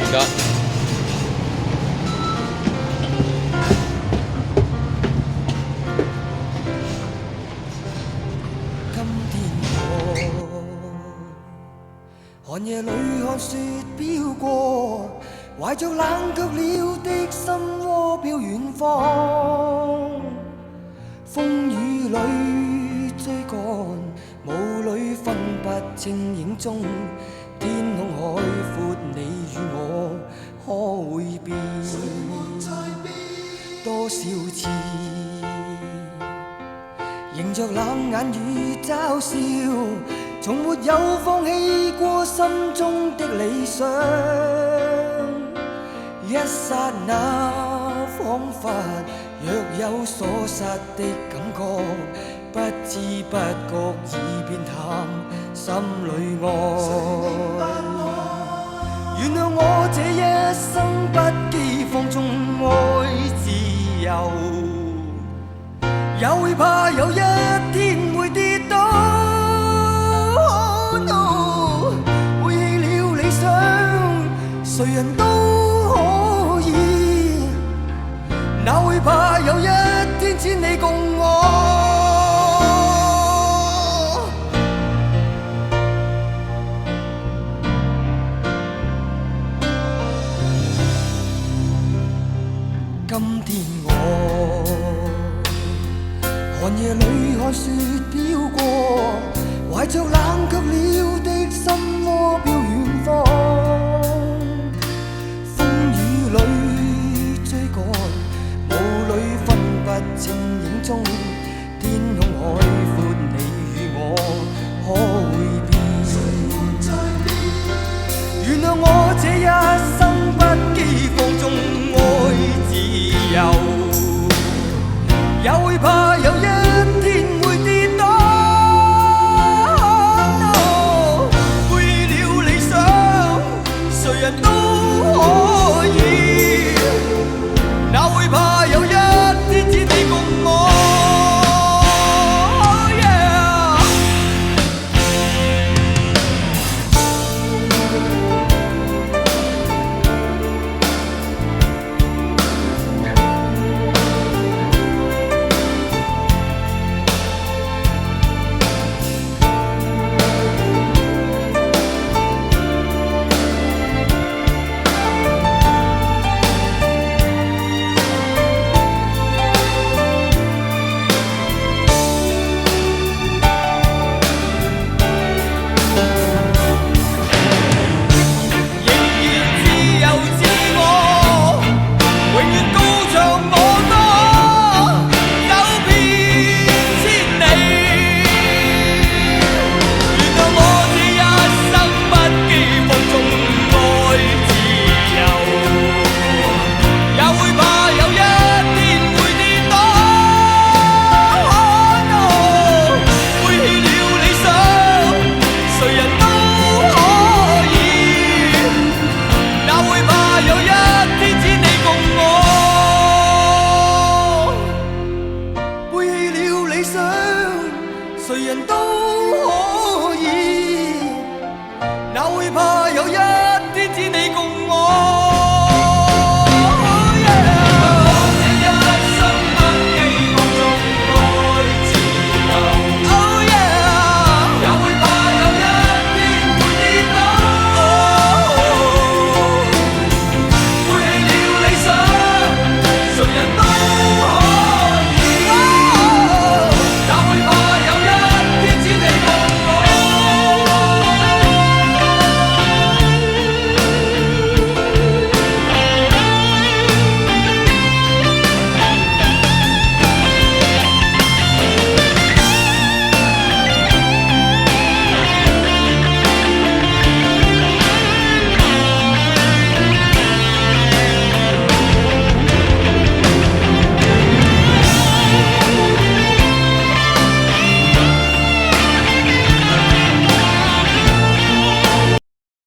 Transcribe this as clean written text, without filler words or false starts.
唔該。今天寒夜裏看雪飄過，懷着冷卻了的心窩飄遠方。風雨裏追趕，霧裏分不清影蹤。天空海闊，你與我可會變？多少次迎着冷眼與嘲笑，從沒有放棄過心中的理想。一剎那彷彿若有所失的感覺，不知不覺已變淡心裏愛。原諒我這一生不羈放縱愛自由，也會怕有一天會跌倒。Oh no， 背棄了理想，誰人都可以，哪會怕有一天只你共我。今天我寒夜裏看雪飄過，懷着冷卻了的心窩飄遠方。風雨裏追趕，霧裏分不清影蹤。天空海闊，你與我可會變？原諒我這一生不羈放縱愛自由，也會怕有一天會跌倒。Oh no， 背棄了理想，誰人都可以，哪會怕有一天只你共我。Oh yeah， 誰人都可以，哪會怕有一天只你共我。